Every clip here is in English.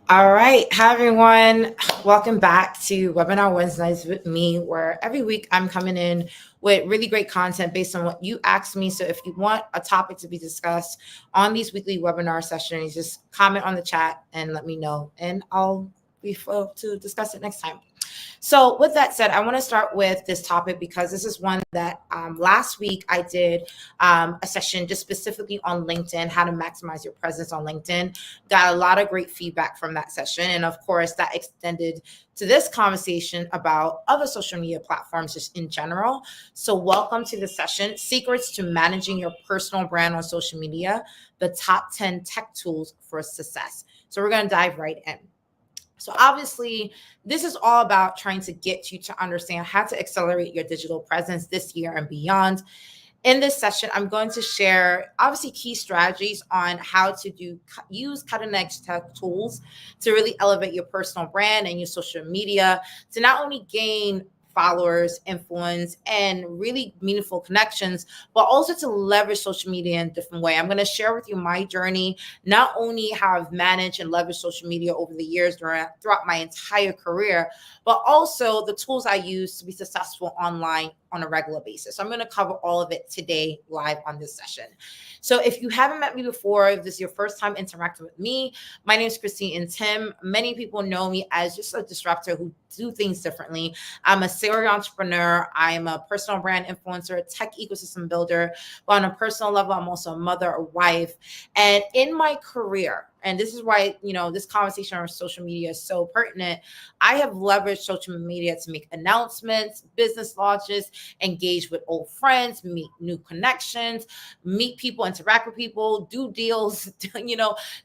All right. Hi, everyone. Welcome back to Webinar Wednesdays with me, where every week I'm coming in with really great content based on what you asked me. So if you want a topic to be discussed on these weekly webinar sessions, just comment on the chat and let me know, and I'll be full to discuss it next time. So, with that said, I want to start with this topic because this is one that last week I did a session just specifically on LinkedIn, how to maximize your presence on LinkedIn. Got a lot of great feedback from that session. And of course, that extended to this conversation about other social media platforms just in general. So, welcome to the session Secrets to Managing Your Personal Brand on Social Media, the top 10 tech tools for success. So, we're going to dive right in. So obviously, this is all about trying to get you to understand how to accelerate your digital presence this year and beyond. In this session, I'm going to share obviously key strategies on how to use cutting edge tech tools to really elevate your personal brand and your social media to not only gain followers, influence, and really meaningful connections, but also to leverage social media in a different way. I'm going to share with you my journey, not only how I've managed and leveraged social media over the years throughout my entire career, but also the tools I use to be successful online on a regular basis. So I'm going to cover all of it today live on this session. So if you haven't met me before, if this is your first time interacting with me, my name is Christine and Tim. Many people know me as just a disruptor who do things differently. I'm a serial entrepreneur. I'm a personal brand influencer, tech ecosystem builder. But on a personal level, I'm also a mother, a wife. And in my career, and this is why, this conversation on social media is so pertinent. I have leveraged social media to make announcements, business launches, engage with old friends, meet new connections, meet people, interact with people, do deals.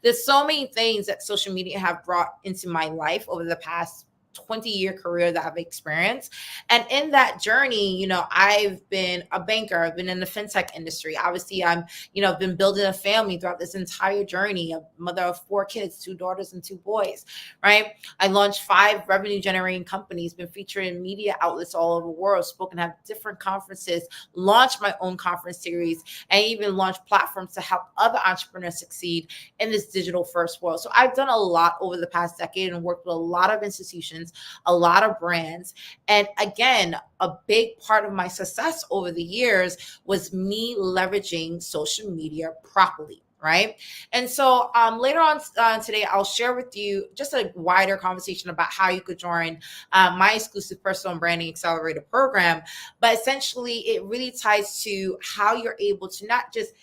There's so many things that social media have brought into my life over the past 20-year career that I've experienced. And in that journey, I've been a banker, I've been in the fintech industry. Obviously, I've been building a family throughout this entire journey, a mother of 4 kids, 2 daughters and 2 boys, right? I launched 5 revenue generating companies, been featured in media outlets all over the world, spoken at different conferences, launched my own conference series, and even launched platforms to help other entrepreneurs succeed in this digital first world. So I've done a lot over the past decade and worked with a lot of institutions, a lot of brands. And again, a big part of my success over the years was me leveraging social media properly. Right. And so later on today, I'll share with you just a wider conversation about how you could join my exclusive personal branding accelerator program. But essentially, it really ties to how you're able to not just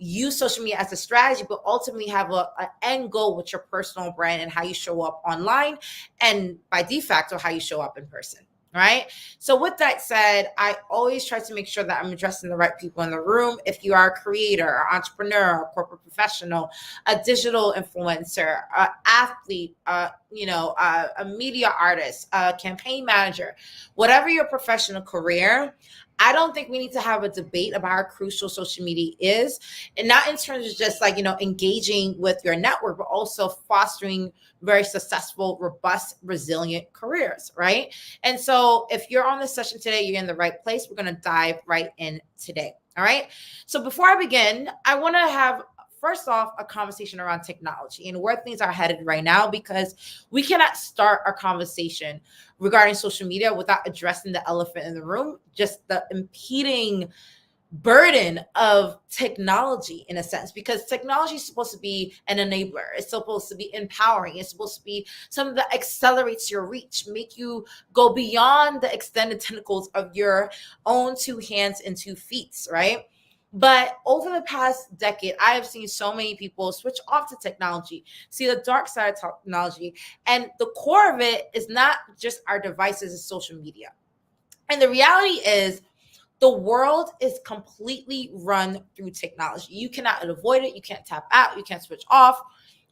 use social media as a strategy, but ultimately have an end goal with your personal brand and how you show up online and by de facto how you show up in person. Right. So with that said, I always try to make sure that I'm addressing the right people in the room. If you are a creator, an entrepreneur, a corporate professional, a digital influencer, an athlete, a media artist, a campaign manager, whatever your professional career, I don't think we need to have a debate about how crucial social media is, and not in terms of just engaging with your network, but also fostering very successful, robust, resilient careers, right? And so if you're on this session today, you're in the right place. We're going to dive right in today. All right. So before I begin, I want to have first off a conversation around technology and where things are headed right now, because we cannot start our conversation regarding social media without addressing the elephant in the room, just the impeding burden of technology in a sense, because technology is supposed to be an enabler. It's supposed to be empowering. It's supposed to be something that accelerates your reach, make you go beyond the extended tentacles of your own 2 hands and 2 feet, right? But over the past decade, I have seen so many people switch off to technology, see the dark side of technology. And the core of it is not just our devices, it's social media. And the reality is, the world is completely run through technology. You cannot avoid it. You can't tap out. You can't switch off,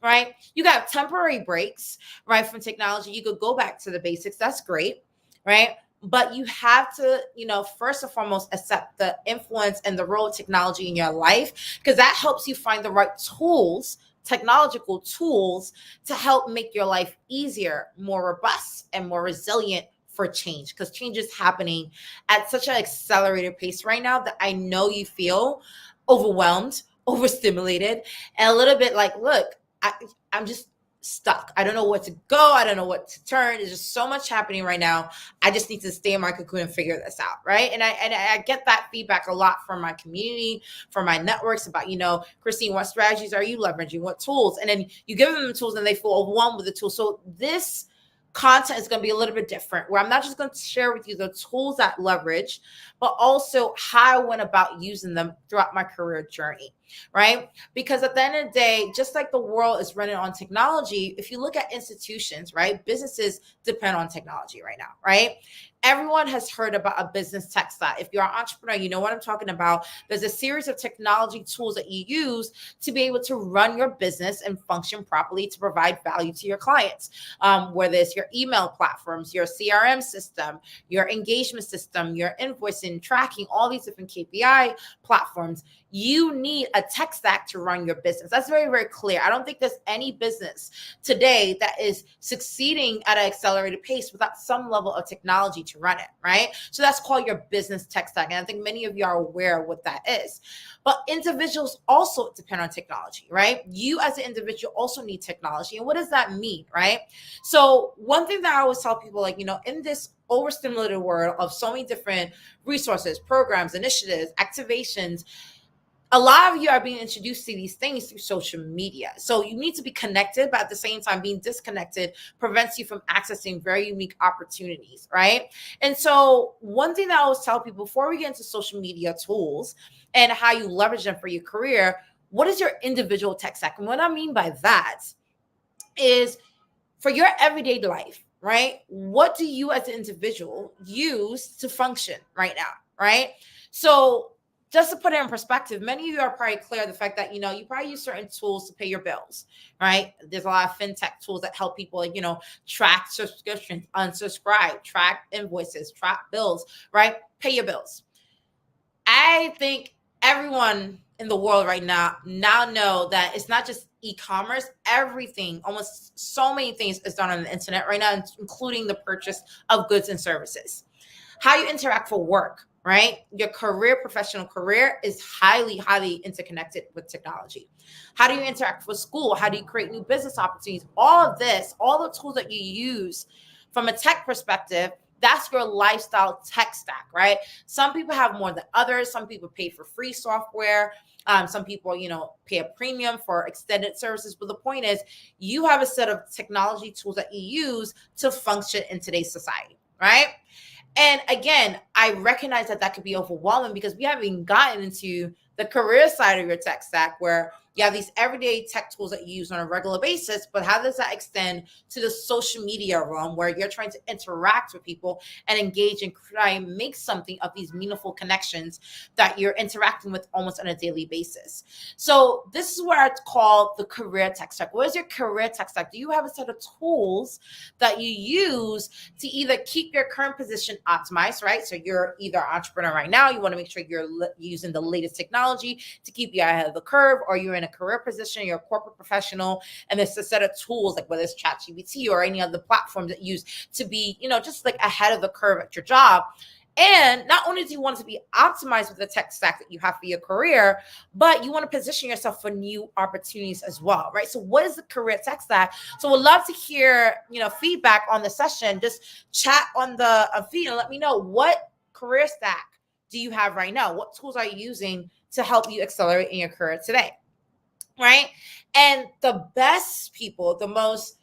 right? You got temporary breaks, right, from technology. You could go back to the basics. That's great, right? But you have to, first and foremost, accept the influence and the role of technology in your life, because that helps you find the right tools, technological tools, to help make your life easier, more robust, and more resilient for change, because change is happening at such an accelerated pace right now that I know you feel overwhelmed, overstimulated, and a little bit like, look, I'm just stuck. I don't know where to go. I don't know what to turn. There's just so much happening right now. I just need to stay in my cocoon and figure this out, right? And I get that feedback a lot from my community, from my networks about, Christine, what strategies are you leveraging? What tools? And then you give them the tools and they feel overwhelmed with the tools. So this content is going to be a little bit different, where I'm not just going to share with you the tools that leverage, but also how I went about using them throughout my career journey, right? Because at the end of the day, just like the world is running on technology, if you look at institutions, right, businesses depend on technology right now, right? Everyone has heard about a business tech stack. If you're an entrepreneur, you know what I'm talking about. There's a series of technology tools that you use to be able to run your business and function properly to provide value to your clients. Whether it's your email platforms, your CRM system, your engagement system, your invoicing, tracking, all these different KPI platforms, you need a tech stack to run your business. That's very, very clear. I don't think there's any business today that is succeeding at an accelerated pace without some level of technology to run it, right? So that's called your business tech stack. And I think many of you are aware of what that is. But individuals also depend on technology, right? You as an individual also need technology. And what does that mean, right? So one thing that I always tell people, in this overstimulated world of so many different resources, programs, initiatives, activations, a lot of you are being introduced to these things through social media. So you need to be connected, but at the same time, being disconnected prevents you from accessing very unique opportunities, right? And so one thing that I always tell people before we get into social media tools and how you leverage them for your career, what is your individual tech stack? And what I mean by that is for your everyday life, right? What do you as an individual use to function right now, right? So just to put it in perspective, many of you are probably clear of the fact that, you probably use certain tools to pay your bills, right? There's a lot of fintech tools that help people, track subscriptions, unsubscribe, track invoices, track bills, right? Pay your bills. I think everyone in the world right now know that it's not just e-commerce. Everything, almost so many things is done on the internet right now, including the purchase of goods and services. How you interact for work, right? Your professional career is highly, highly interconnected with technology. How do you interact with school? How do you create new business opportunities? All of this, all the tools that you use from a tech perspective, that's your lifestyle tech stack, right? Some people have more than others. Some people pay for free software. Some people, pay a premium for extended services. But the point is, you have a set of technology tools that you use to function in today's society, right? And again, I recognize that could be overwhelming because we haven't even gotten into the career side of your tech stack where you have these everyday tech tools that you use on a regular basis, but how does that extend to the social media realm where you're trying to interact with people and engage and try and make something of these meaningful connections that you're interacting with almost on a daily basis? So this is where it's called the career tech stack. What is your career tech stack? Do you have a set of tools that you use to either keep your current position optimized, right? So you're either an entrepreneur right now, you want to make sure you're using the latest technology to keep you ahead of the curve, or you're in a career position, you're a corporate professional, and there's a set of tools like whether it's ChatGPT or any other platforms that you use to be, just like ahead of the curve at your job. And not only do you want to be optimized with the tech stack that you have for your career, but you want to position yourself for new opportunities as well, right? So what is the career tech stack? So we'd love to hear, feedback on the session. Just chat on the feed and let me know, what career stack do you have right now? What tools are you using to help you accelerate in your career today, right? And the best people, the most,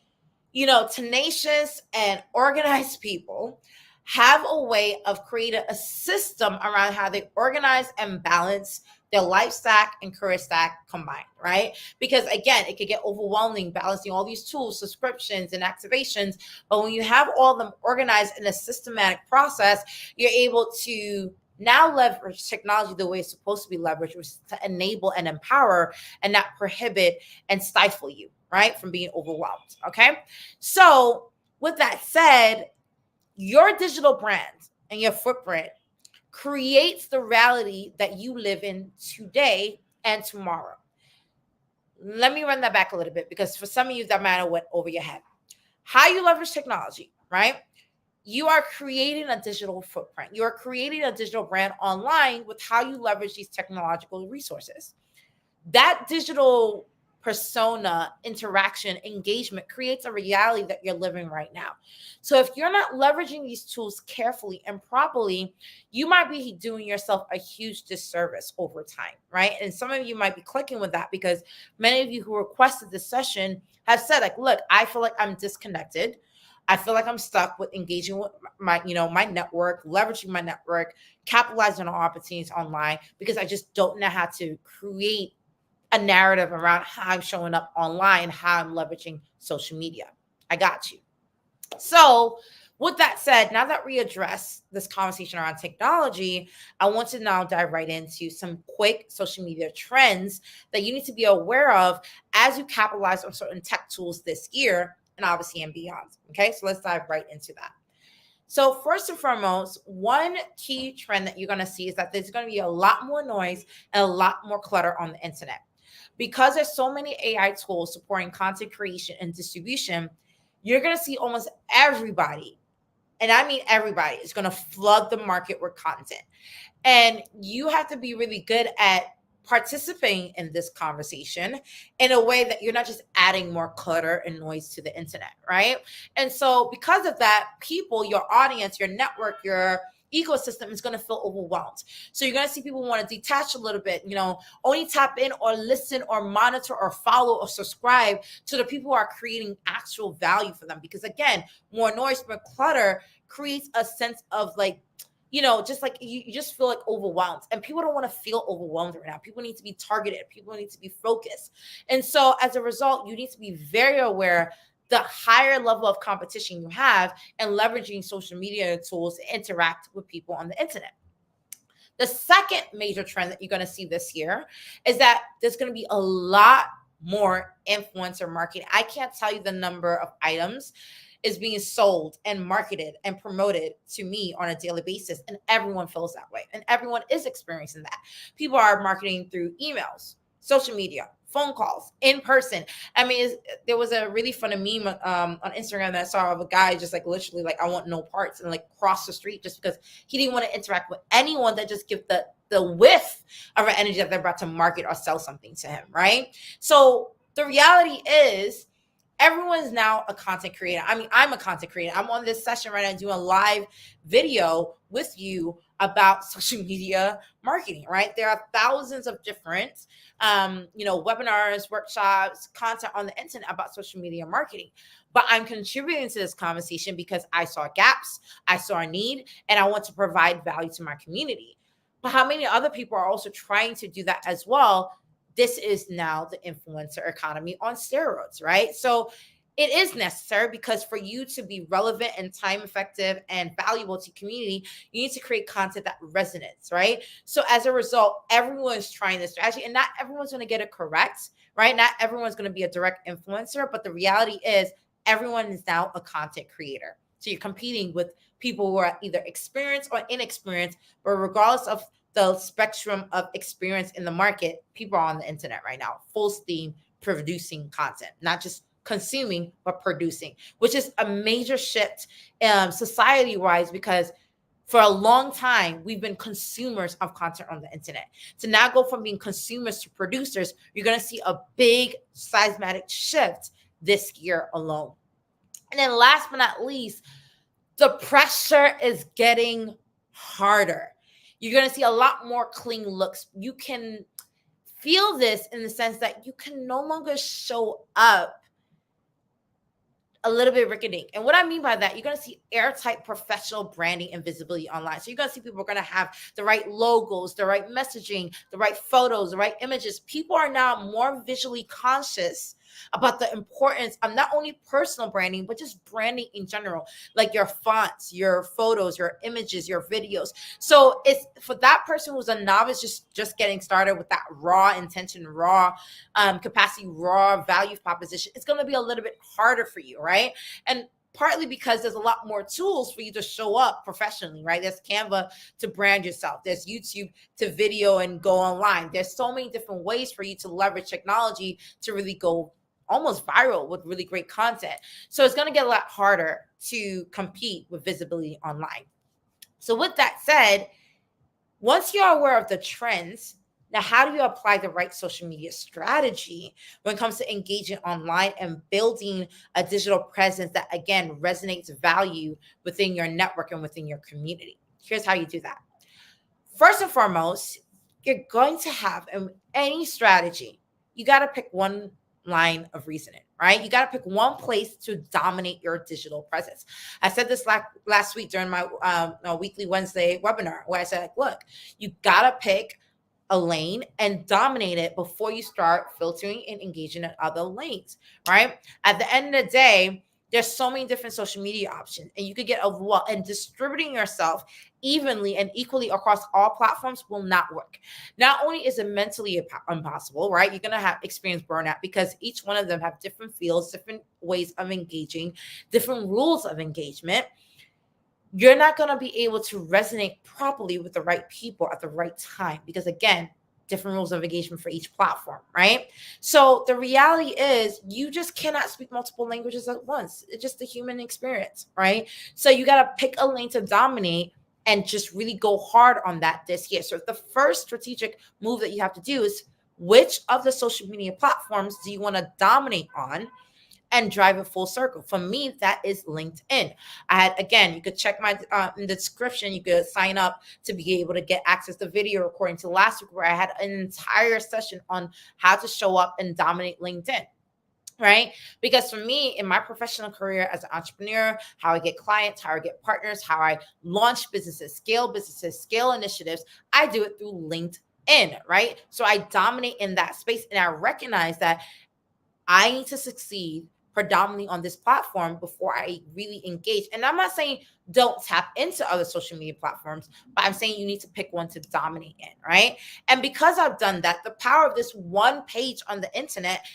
tenacious and organized people have a way of creating a system around how they organize and balance their life stack and career stack combined, right? Because again, it could get overwhelming balancing all these tools, subscriptions, and activations. But when you have all of them organized in a systematic process, you're able to now leverage technology the way it's supposed to be leveraged, which is to enable and empower and not prohibit and stifle you, right, from being overwhelmed, okay? So with that said, your digital brand and your footprint creates the reality that you live in today and tomorrow. Let me run that back a little bit because for some of you, that matter went over your head. How you leverage technology, right? You are creating a digital footprint. You are creating a digital brand online with how you leverage these technological resources. That digital persona, interaction, engagement creates a reality that you're living right now. So if you're not leveraging these tools carefully and properly, you might be doing yourself a huge disservice over time, right? And some of you might be clicking with that because many of you who requested this session have said, like, look, I feel like I'm disconnected. I feel like I'm stuck with engaging with my network, leveraging my network, capitalizing on opportunities online because I just don't know how to create a narrative around how I'm showing up online, how I'm leveraging social media. I got you. So, with that said, now that we address this conversation around technology, I want to now dive right into some quick social media trends that you need to be aware of as you capitalize on certain tech tools this year and obviously and beyond. Okay, so let's dive right into that. So, first and foremost, one key trend that you're going to see is that there's going to be a lot more noise and a lot more clutter on the internet. Because there's so many AI tools supporting content creation and distribution, you're going to see almost everybody, and I mean everybody, is going to flood the market with content. And you have to be really good at participating in this conversation in a way that you're not just adding more clutter and noise to the internet, right? And so, because of that, people, your audience, your network, your ecosystem is going to feel overwhelmed. So you're going to see people want to detach a little bit, only tap in or listen or monitor or follow or subscribe to the people who are creating actual value for them. Because again, more noise, more clutter creates a sense of like, just like you just feel like overwhelmed, and people don't want to feel overwhelmed right now. People need to be targeted. People need to be focused. And so as a result, you need to be very aware the higher level of competition you have and leveraging social media tools to interact with people on the internet. The second major trend that you're going to see this year is that there's going to be a lot more influencer marketing. I can't tell you the number of items is being sold and marketed and promoted to me on a daily basis. And everyone feels that way. And everyone is experiencing that. People are marketing through emails, social media, phone calls, in person. I mean, there was a really funny meme on Instagram that I saw of a guy just like literally like, I want no parts, and like cross the street just because he didn't want to interact with anyone that just give the whiff of an energy that they're about to market or sell something to him, right? So the reality is, everyone's now a content creator. I mean, I'm a content creator. I'm on this session right now doing a live video with you about social media marketing, right? There are thousands of different, webinars, workshops, content on the internet about social media marketing. But I'm contributing to this conversation because I saw gaps, I saw a need, and I want to provide value to my community. But how many other people are also trying to do that as well? This is now the influencer economy on steroids, right? So it is necessary because for you to be relevant and time effective and valuable to community, you need to create content that resonates, right? So as a result, everyone's trying this strategy, and not everyone's going to get it correct, right? Not everyone's going to be a direct influencer, but the reality is everyone is now a content creator. So you're competing with people who are either experienced or inexperienced, but regardless of the spectrum of experience in the market, people are on the internet right now, full steam producing content, not just consuming, but producing, which is a major shift society-wise, because for a long time, we've been consumers of content on the internet. To now go from being consumers to producers, you're going to see a big seismic shift this year alone. And then last but not least, the pressure is getting harder. You're going to see a lot more clean looks. You can feel this in the sense that you can no longer show up a little bit rickety. And what I mean by that, you're going to see airtight professional branding and visibility online. So you're going to see people are going to have the right logos, the right messaging, the right photos, the right images. People are now more visually conscious about the importance of not only personal branding, but just branding in general, like your fonts, your photos, your images, your videos. So it's for that person who's a novice, just getting started with that raw intention, raw capacity, raw value proposition. It's going to be a little bit harder for you, right? And partly because there's a lot more tools for you to show up professionally, right? There's Canva to brand yourself. There's YouTube to video and go online. There's so many different ways for you to leverage technology to really go almost viral with really great content. So it's going to get a lot harder to compete with visibility online. So with that said, once you're aware of the trends, Now, how do you apply the right social media strategy when it comes to engaging online and building a digital presence that, again, resonates value within your network and within your community? Here's how you do that. First and foremost, you're going to have any strategy, you got to pick one line of reasoning, right? You got to pick one place to dominate your digital presence. I said this last week during my weekly Wednesday webinar, where I said, like, look, you got to pick a lane and dominate it before you start filtering and engaging in other lanes, right? At the end of the day, there's so many different social media options, and you could get overwhelmed, and distributing yourself evenly and equally across all platforms will not work. Not only is it mentally impossible, right? You're going to have experience burnout because each one of them have different fields, different ways of engaging, different rules of engagement. You're not going to be able to resonate properly with the right people at the right time because, again, different rules of engagement for each platform, right? So the reality is you just cannot speak multiple languages at once. It's just the human experience, right? So you got to pick a lane to dominate and just really go hard on that this year. So the first strategic move that you have to do is, which of the social media platforms do you want to dominate on and drive it full circle? For me, that is LinkedIn. I had, again, you could check my in the description, you could sign up to be able to get access to video recording to last week, where I had an entire session on how to show up and dominate LinkedIn. Right? Because for me, in my professional career as an entrepreneur, how I get clients, how I get partners, how I launch businesses, scale initiatives, I do it through LinkedIn, right? So I dominate in that space, and I recognize that I need to succeed predominantly on this platform before I really engage. And I'm not saying don't tap into other social media platforms, but I'm saying you need to pick one to dominate in, right? And because I've done that, the power of this one page on the internet,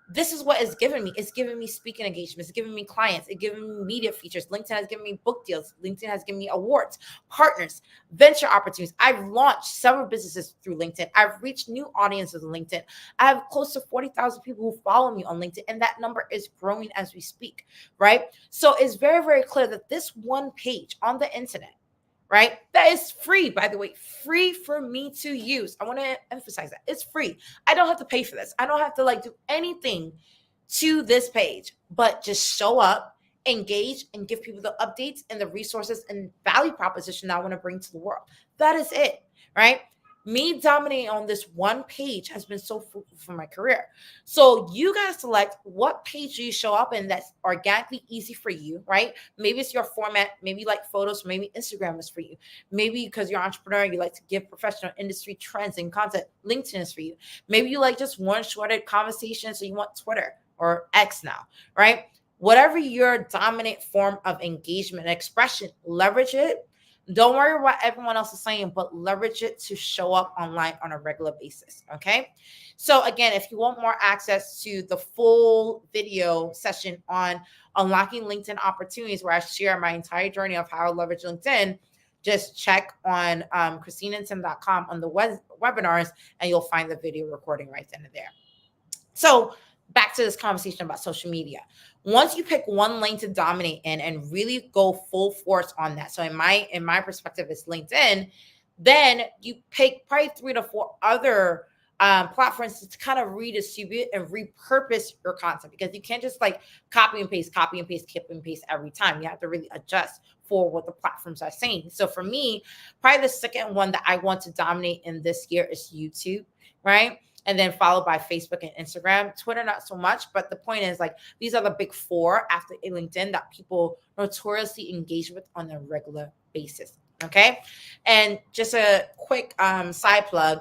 this is what it's given me. It's given me speaking engagements. It's given me clients. It's given me media features. LinkedIn has given me book deals. LinkedIn has given me awards, partners, venture opportunities. I've launched several businesses through LinkedIn. I've reached new audiences on LinkedIn. I have close to 40,000 people who follow me on LinkedIn, and that number is growing as we speak, right? So it's very, very clear that this one page on the internet, right? That is free, by the way, free for me to use. I want to emphasize that it's free. I don't have to pay for this. I don't have to do anything to this page, but just show up, engage, and give people the updates and the resources and value proposition that I want to bring to the world. That is it, right? Me dominating on this one page has been so fruitful for my career. So you guys select what page do you show up in that's organically easy for you, right? Maybe it's your format. Maybe you like photos. Maybe Instagram is for you. Maybe because you're an entrepreneur, you like to give professional industry trends and content. LinkedIn is for you. Maybe you like just one shorter conversation, so you want Twitter or X now, right? Whatever your dominant form of engagement and expression, leverage it. Don't worry what everyone else is saying, but leverage it to show up online on a regular basis. Okay. So again, if you want more access to the full video session on unlocking LinkedIn opportunities, where I share my entire journey of how I leverage LinkedIn, just check on ChristinaTim.com on the webinars, and you'll find the video recording right then and there. So back to this conversation about social media. Once you pick one lane to dominate in and really go full force on that. So in my perspective, it's LinkedIn. Then you pick probably 3 to 4 other platforms to kind of redistribute and repurpose your content, because you can't just copy and paste every time. You have to really adjust for what the platforms are saying. So for me, probably the second one that I want to dominate in this year is YouTube, right? And then followed by Facebook and Instagram. Twitter, not so much. But the point is, these are the big 4 after LinkedIn that people notoriously engage with on a regular basis. Okay. And just a quick side plug,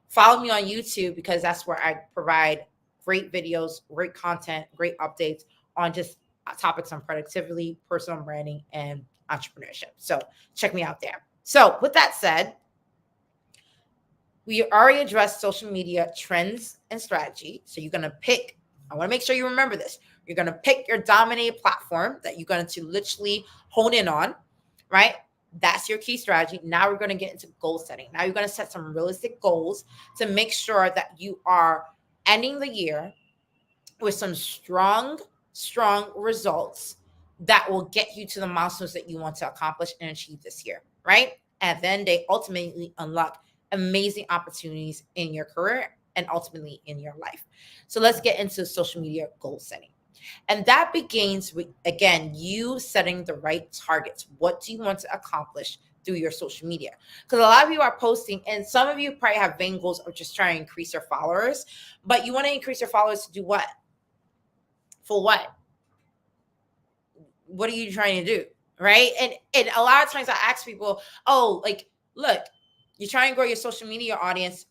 follow me on YouTube, because that's where I provide great videos, great content, great updates on just topics on productivity, personal branding, and entrepreneurship. So check me out there. So with that said, we already addressed social media trends and strategy. So you're going to pick, I want to make sure you remember this. You're going to pick your dominant platform that you're going to literally hone in on, right? That's your key strategy. Now we're going to get into goal setting. Now you're going to set some realistic goals to make sure that you are ending the year with some strong results that will get you to the milestones that you want to accomplish and achieve this year, right? And then they ultimately unlock amazing opportunities in your career and ultimately in your life. So let's get into social media goal setting. And that begins with, again, you setting the right targets. What do you want to accomplish through your social media? Because a lot of you are posting, and some of you probably have vain goals of just trying to increase your followers, but you want to increase your followers to do what? For what? What are you trying to do? Right. And a lot of times I ask people, oh, like, look, you're trying to grow your social media audience.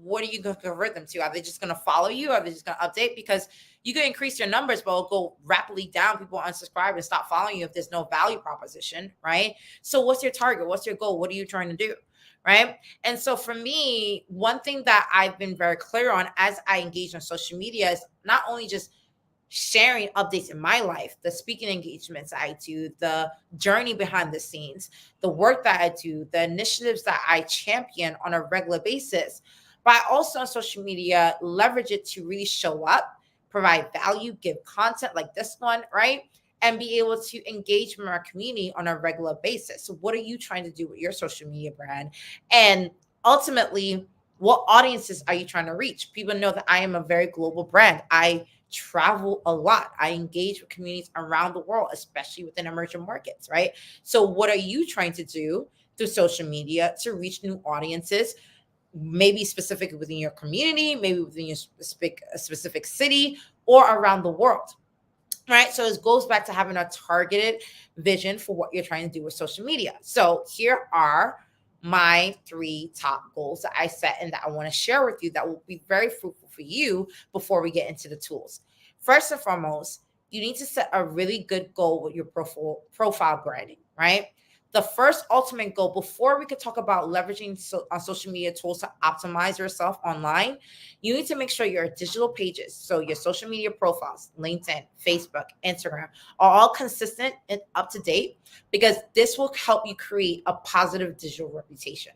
What are you going to convert them to? Are they just going to follow you? Are they just going to update? Because you can increase your numbers, but it'll go rapidly down. People unsubscribe and stop following you if there's no value proposition, right? So what's your target? What's your goal? What are you trying to do? Right. And so for me, one thing that I've been very clear on as I engage on social media is not only just sharing updates in my life, the speaking engagements I do, the journey behind the scenes, the work that I do, the initiatives that I champion on a regular basis. But I also on social media leverage it to really show up, provide value, give content like this one, right? And be able to engage with our community on a regular basis. So, what are you trying to do with your social media brand? And ultimately, what audiences are you trying to reach? People know that I am a very global brand. I travel a lot. I engage with communities around the world, especially within emerging markets, right? So, what are you trying to do through social media to reach new audiences? Maybe specifically within your community, maybe within your specific city, or around the world, right? So it goes back to having a targeted vision for what you're trying to do with social media. So here are my 3 top goals that I set and that I want to share with you that will be very fruitful for you before we get into the tools. First and foremost, you need to set a really good goal with your profile branding, right? The first ultimate goal before we could talk about leveraging social media tools to optimize yourself online, you need to make sure your digital pages, so your social media profiles, LinkedIn, Facebook, Instagram, are all consistent and up to date, because this will help you create a positive digital reputation.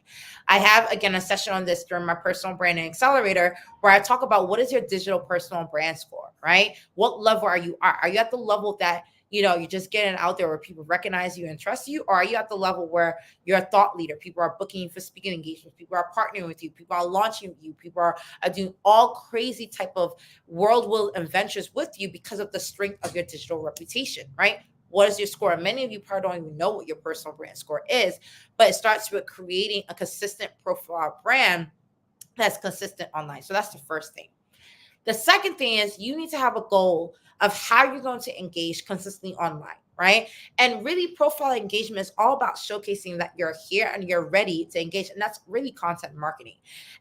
I have, again, a session on this during my personal branding accelerator where I talk about what is your digital personal brand score, right? What level are you at? Are you at the level that you're just getting out there where people recognize you and trust you? Or are you at the level where you're a thought leader? People are booking you for speaking engagements. People are partnering with you. People are launching with you. People are doing all crazy type of world adventures with you because of the strength of your digital reputation, right? What is your score? And many of you probably don't even know what your personal brand score is, but it starts with creating a consistent profile brand that's consistent online. So that's the first thing. The second thing is you need to have a goal of how you're going to engage consistently online, right? And really, profile engagement is all about showcasing that you're here and you're ready to engage. And that's really content marketing.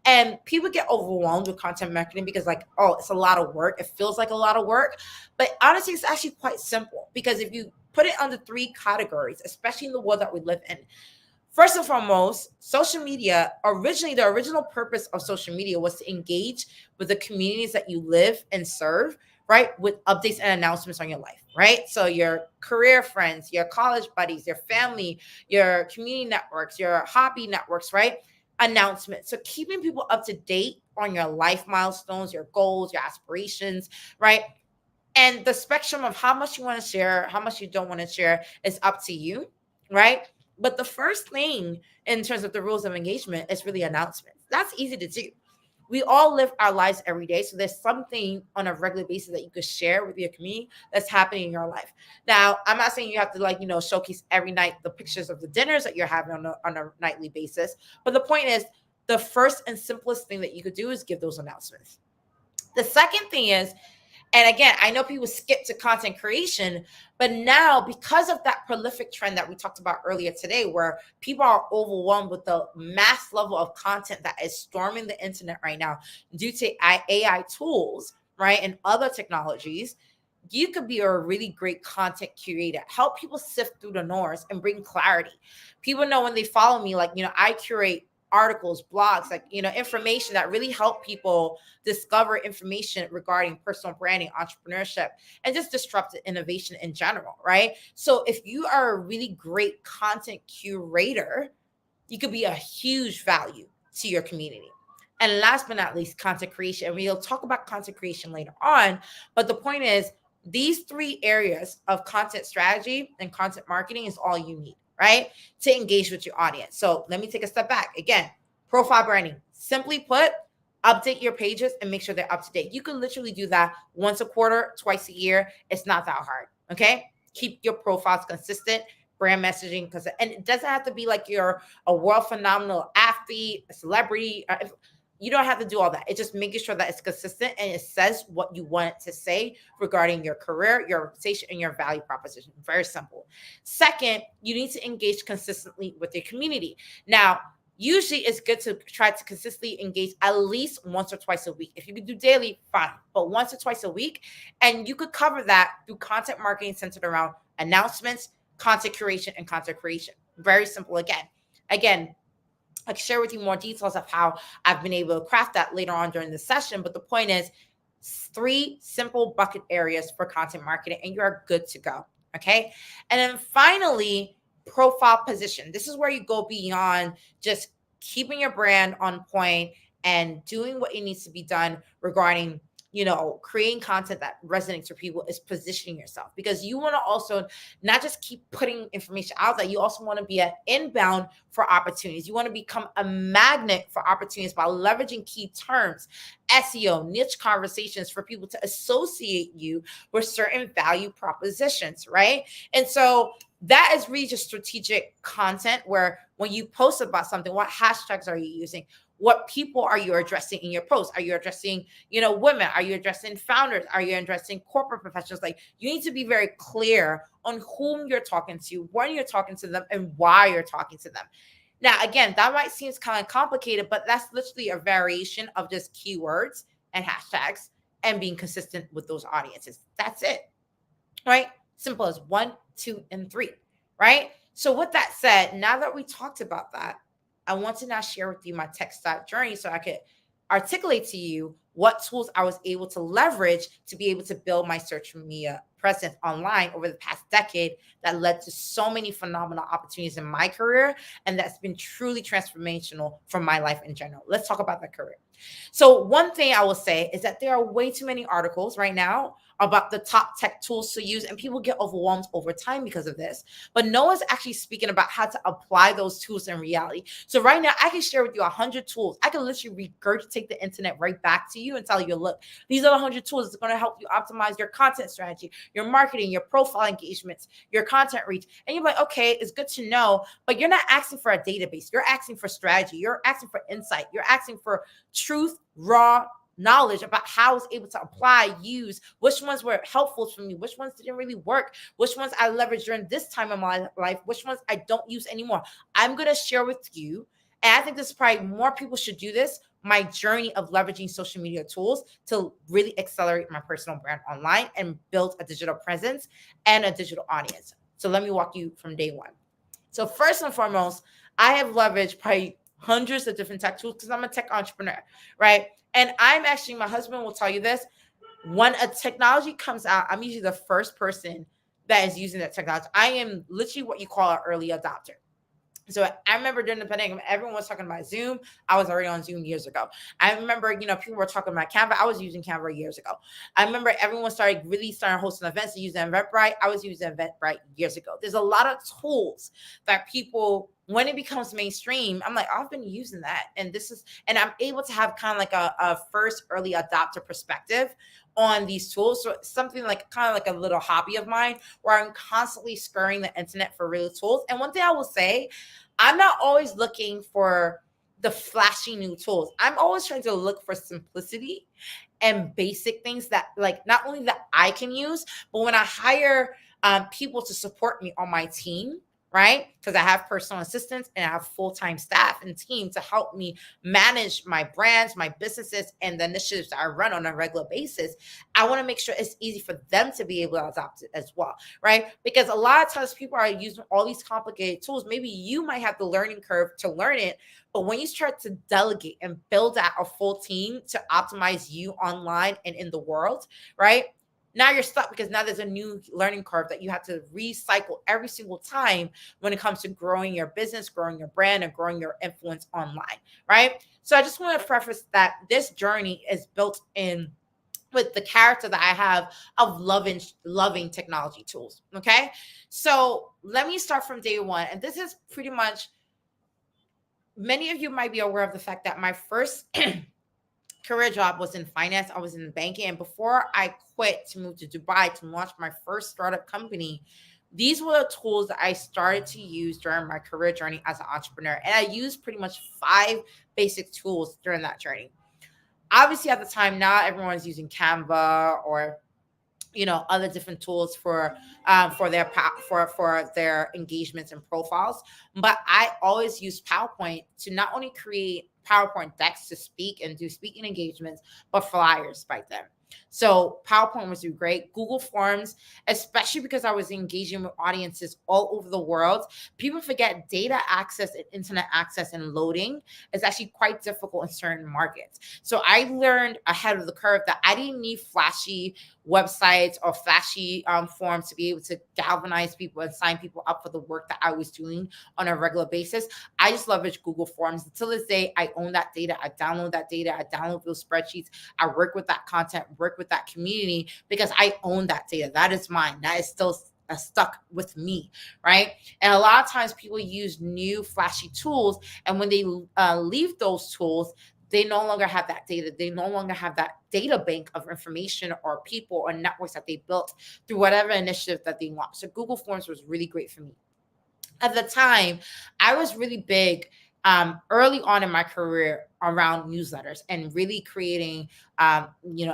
And people get overwhelmed with content marketing because, like, oh, it's a lot of work. It feels like a lot of work. But honestly, it's actually quite simple, because if you put it under 3 categories, especially in the world that we live in, first and foremost, social media, originally, the original purpose of social media was to engage with the communities that you live and serve, right? With updates and announcements on your life, right? So your career friends, your college buddies, your family, your community networks, your hobby networks, right? Announcements. So keeping people up to date on your life milestones, your goals, your aspirations, right? And the spectrum of how much you want to share, how much you don't want to share is up to you, right? But the first thing in terms of the rules of engagement is really announcements. That's easy to do. We all live our lives every day. So there's something on a regular basis that you could share with your community that's happening in your life. Now, I'm not saying you have to showcase every night the pictures of the dinners that you're having on a nightly basis. But the point is, the first and simplest thing that you could do is give those announcements. The second thing is, and again, I know people skip to content creation, but now, because of that prolific trend that we talked about earlier today, where people are overwhelmed with the mass level of content that is storming the internet right now due to AI tools, right, and other technologies, you could be a really great content curator, help people sift through the noise and bring clarity. People know when they follow me, I curate articles, blogs, information that really help people discover information regarding personal branding, entrepreneurship, and just disruptive innovation in general, right? So if you are a really great content curator, you could be a huge value to your community. And last but not least, content creation. And we'll talk about content creation later on. But the point is, these 3 areas of content strategy and content marketing is all you need, right, to engage with your audience. So let me take a step back. Again, Profile branding. Simply put, update your pages and make sure they're up to date. You can literally do that once a quarter, twice a year. It's not that hard. Okay. Keep your profiles consistent, brand messaging, because and it doesn't have to be like you're a world phenomenal athlete, a celebrity. You don't have to do all that. It's just making sure that it's consistent and it says what you want it to say regarding your career, your organization, and your value proposition. Very simple. Second, you need to engage consistently with your community. Now, usually it's good to try to consistently engage at least once or twice a week. If you can do daily, fine, but once or twice a week. And you could cover that through content marketing centered around announcements, content curation, and content creation. Very simple again. Again, I can share with you more details of how I've been able to craft that later on during the session. But the point is 3 simple bucket areas for content marketing and you're good to go. Okay. And then finally, profile position. This is where you go beyond just keeping your brand on point and doing what it needs to be done regarding, creating content that resonates with people, is positioning yourself, because you want to also not just keep putting information out there. You also want to be an inbound for opportunities. You want to become a magnet for opportunities by leveraging key terms, SEO, niche conversations for people to associate you with certain value propositions, right? And so that is really just strategic content where when you post about something, what hashtags are you using? What people are you addressing in your posts? Are you addressing, women? Are you addressing founders? Are you addressing corporate professionals? Like, you need to be very clear on whom you're talking to, when you're talking to them, and why you're talking to them. Now, again, that might seem kind of complicated, but that's literally a variation of just keywords and hashtags and being consistent with those audiences. That's it, right? Simple as 1, 2, and 3, right? So with that said, now that we talked about that, I want to now share with you my tech stack journey so I could articulate to you what tools I was able to leverage to be able to build my social media presence online over the past decade that led to so many phenomenal opportunities in my career. And that's been truly transformational for my life in general. Let's talk about that career. So one thing I will say is that there are way too many articles right now about the top tech tools to use, and people get overwhelmed over time because of this. But no one's actually speaking about how to apply those tools in reality. So right now, I can share with you 100 tools. I can literally regurgitate the internet right back to you and tell you, look, these are the 100 tools that's going to help you optimize your content strategy, your marketing, your profile engagements, your content reach. And you're like, okay, it's good to know, but you're not asking for a database. You're asking for strategy. You're asking for insight. You're asking for truth, raw knowledge about how I was able to apply, use, which ones were helpful for me, which ones didn't really work, which ones I leveraged during this time of my life, which ones I don't use anymore. I'm going to share with you, and I think this is probably more people should do this, my journey of leveraging social media tools to really accelerate my personal brand online and build a digital presence and a digital audience. So let me walk you from day one. So first and foremost, I have leveraged probably hundreds of different tech tools because I'm a tech entrepreneur, right? And I'm actually, my husband will tell you this, when a technology comes out, I'm usually the first person that is using that technology. I am literally what you call an early adopter. So I remember during the pandemic, everyone was talking about Zoom. I was already on Zoom years ago. I remember, people were talking about Canva. I was using Canva years ago. I remember everyone started hosting events and using Eventbrite. I was using Eventbrite years ago. There's a lot of tools that people, when it becomes mainstream, I'm like, I've been using that. And I'm able to have kind of like a first early adopter perspective on these tools. So something like kind of like a little hobby of mine where I'm constantly scurrying the internet for real tools. And one thing I will say, I'm not always looking for the flashy new tools. I'm always trying to look for simplicity and basic things that, like, not only that I can use, but when I hire people to support me on my team, right? Because I have personal assistants and I have full-time staff and team to help me manage my brands, my businesses, and the initiatives that I run on a regular basis. I want to make sure it's easy for them to be able to adopt it as well, right? Because a lot of times people are using all these complicated tools. Maybe you might have the learning curve to learn it, but when you start to delegate and build out a full team to optimize you online and in the world, right? Now you're stuck because now there's a new learning curve that you have to recycle every single time when it comes to growing your business, growing your brand, and growing your influence online, right? So I just want to preface that this journey is built in with the character that I have of loving technology tools, okay? So let me start from day one. And this is pretty much many of you might be aware of the fact that my first career job was in finance. I was in banking. And before I quit to move to Dubai to launch my first startup company, these were the tools that I started to use during my career journey as an entrepreneur. And I used pretty much 5 basic tools during that journey. Obviously, at the time, not everyone's using Canva or other different tools for their engagements and profiles. But I always use PowerPoint to not only create PowerPoint decks to speak and do speaking engagements, but flyers by them. So PowerPoint was great. Google Forms, especially because I was engaging with audiences all over the world. People forget data access and internet access and loading is actually quite difficult in certain markets. So I learned ahead of the curve that I didn't need flashy websites or flashy forms to be able to galvanize people and sign people up for the work that I was doing on a regular basis. I just leverage Google Forms. Until this day, I own that data. I download that data. I download those spreadsheets. I work with that content, work with that community because I own that data. That is mine. That is still stuck with me, right? And a lot of times people use new flashy tools, and when they leave those tools, they no longer have that data. They no longer have that data bank of information or people or networks that they built through whatever initiative that they want. So Google Forms was really great for me. At the time, I was really big early on in my career around newsletters and really creating,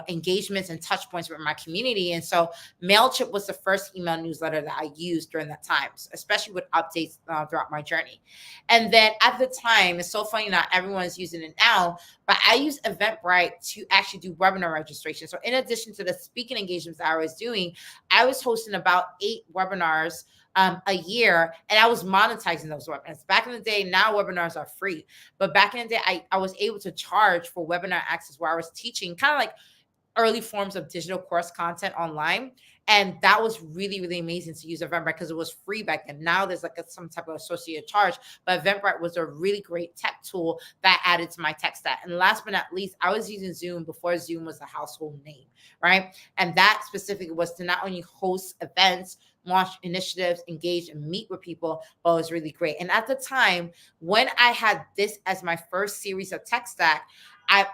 engagements and touch points with my community. And so MailChimp was the first email newsletter that I used during that time, especially with updates throughout my journey. And then at the time, it's so funny, not everyone's using it now, but I use Eventbrite to actually do webinar registration. So in addition to the speaking engagements that I was doing, I was hosting about 8 webinars a year, and I was monetizing those webinars. Back in the day, now webinars are free, but back in the day, I was able to charge for webinar access where I was teaching kind of like early forms of digital course content online. And that was really, really amazing to use Eventbrite because it was free back then. Now there's like some type of associated charge, but Eventbrite was a really great tech tool that added to my tech stack. And last but not least, I was using Zoom before Zoom was a household name, right? And that specifically was to not only host events, launch initiatives, engage and meet with people, but it was really great. And at the time, when I had this as my first series of tech stack,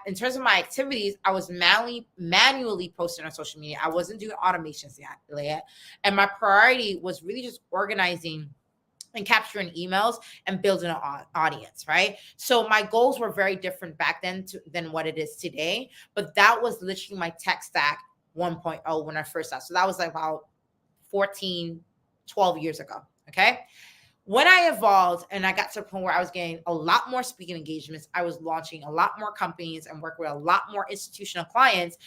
in terms of my activities, I was manually posting on social media. I wasn't doing automations yet. And my priority was really just organizing and capturing emails and building an audience, right? So my goals were very different back then than what it is today. But that was literally my tech stack 1.0 when I first started. So that was like about 14, 12 years ago, okay? When I evolved and I got to the point where I was getting a lot more speaking engagements, I was launching a lot more companies and work with a lot more institutional clients.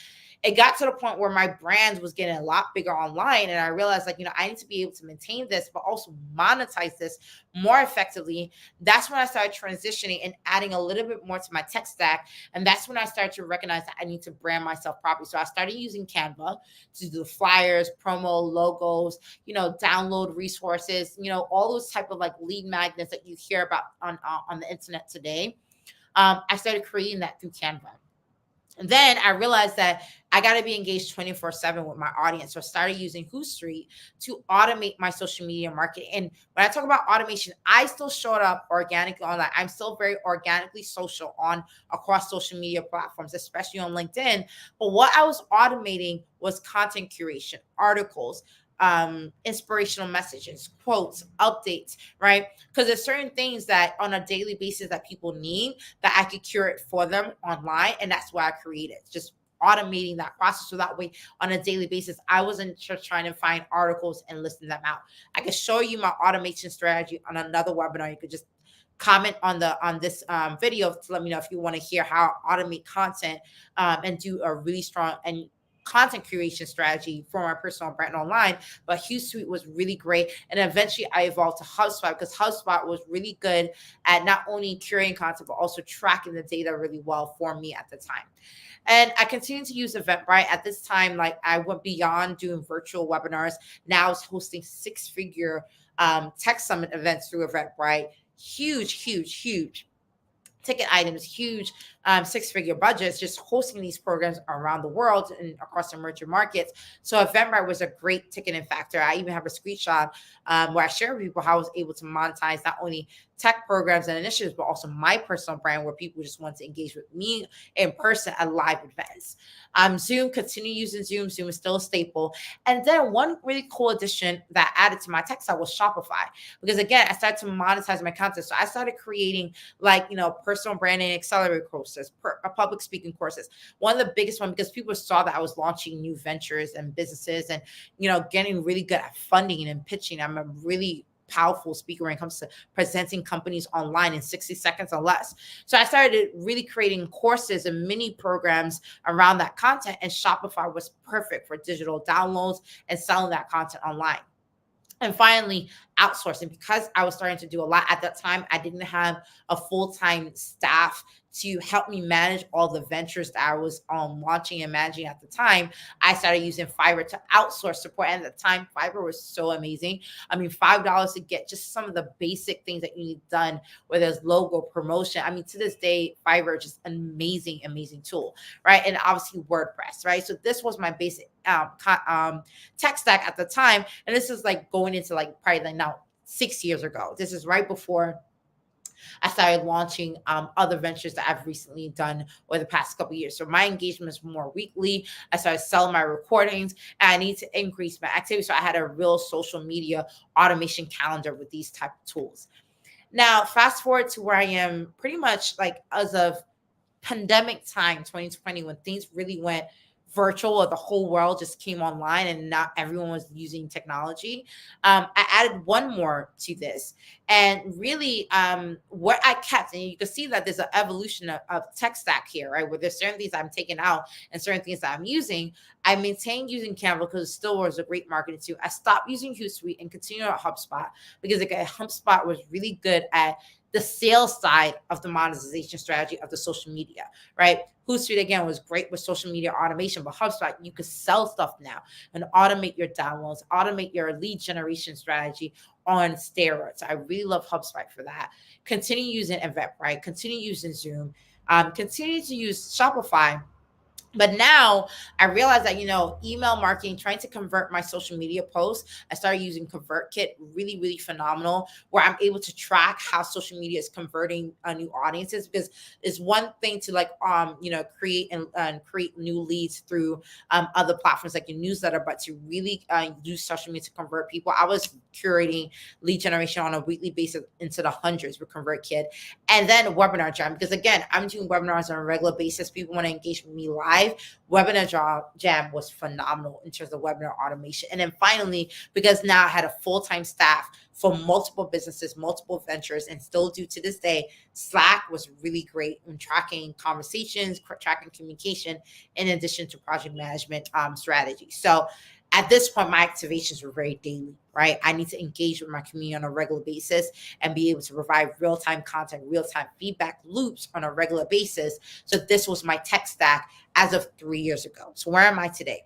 It got to the point where my brand was getting a lot bigger online. And I realized, like, I need to be able to maintain this, but also monetize this more effectively. That's when I started transitioning and adding a little bit more to my tech stack. And that's when I started to recognize that I need to brand myself properly. So I started using Canva to do flyers, promo, logos, download resources, all those type of like lead magnets that you hear about on the internet today. I started creating that through Canva. And then I realized that I got to be engaged 24/7 with my audience. So I started using Hootsuite to automate my social media marketing. And when I talk about automation, I still showed up organically online. I'm still very organically social across social media platforms, especially on LinkedIn. But what I was automating was content curation, articles, inspirational messages, quotes, updates, right? Because there's certain things that on a daily basis that people need that I could curate for them online. And that's why I created just automating that process. So that way on a daily basis, I wasn't just trying to find articles and listing them out. I could show you my automation strategy on another webinar. You could just comment on this video to let me know if you want to hear how I automate content and do a really strong and content creation strategy for my personal brand online. But Hootsuite was really great. And eventually I evolved to HubSpot because HubSpot was really good at not only curating content, but also tracking the data really well for me at the time. And I continued to use Eventbrite. At this time, like I went beyond doing virtual webinars. Now I was hosting 6-figure tech summit events through Eventbrite. Huge ticket items, huge six-figure budgets just hosting these programs around the world and across emerging markets. So Eventbrite was a great ticketing factor. I even have a screenshot where I share with people how I was able to monetize not only tech programs and initiatives, but also my personal brand where people just want to engage with me in person at live events. Zoom, continue using Zoom. Zoom is still a staple. And then one really cool addition that I added to my tech side was Shopify. Because again, I started to monetize my content. So I started creating personal branding accelerator courses, public speaking courses. One of the biggest one because people saw that I was launching new ventures and businesses and, getting really good at funding and pitching. I'm a really powerful speaker when it comes to presenting companies online in 60 seconds or less. So I started really creating courses and mini programs around that content, and Shopify was perfect for digital downloads and selling that content online. And finally, outsourcing, because I was starting to do a lot at that time. I didn't have a full-time staff to help me manage all the ventures that I was launching and managing at the time. I started using Fiverr to outsource support. And at the time, Fiverr was so amazing. I mean, $5 to get just some of the basic things that you need done, whether it's logo, promotion. I mean, to this day, Fiverr is just an amazing, amazing tool, right? And obviously WordPress, right? So this was my basic tech stack at the time. And this is like going into probably now 6 years ago. This is right before I started launching other ventures that I've recently done over the past couple of years. So my engagement is more weekly. I started selling my recordings, and I need to increase my activity. So I had a real social media automation calendar with these type of tools. Now, fast forward to where I am pretty much as of pandemic time, 2020, when things really went virtual or the whole world just came online and not everyone was using technology. I added one more to this. And really what I kept, and you can see that there's an evolution of tech stack here, right? Where there's certain things I'm taking out and certain things that I'm using. I maintained using Canva because it still was a great marketing tool. I stopped using Hootsuite and continued at HubSpot because HubSpot was really good at the sales side of the monetization strategy of the social media, right? Hootsuite, again, was great with social media automation, but HubSpot, you could sell stuff now and automate your downloads, automate your lead generation strategy on steroids. I really love HubSpot for that. Continue using Eventbrite, continue using Zoom, continue to use Shopify. But now I realized that, email marketing, trying to convert my social media posts, I started using ConvertKit, really, really phenomenal, where I'm able to track how social media is converting new audiences. Because it's one thing to create and create new leads through other platforms like your newsletter, but to really use social media to convert people. I was curating lead generation on a weekly basis into the hundreds with ConvertKit. And then Webinar Jam, because again, I'm doing webinars on a regular basis. People want to engage with me live. Webinar Jam was phenomenal in terms of webinar automation. And then finally, because now I had a full-time staff for multiple businesses, multiple ventures, and still do to this day, Slack was really great in tracking conversations, tracking communication, in addition to project management strategy. So at this point, my activations were very daily, right? I need to engage with my community on a regular basis and be able to provide real-time content, real-time feedback loops on a regular basis. So this was my tech stack as of 3 years ago. So where am I today?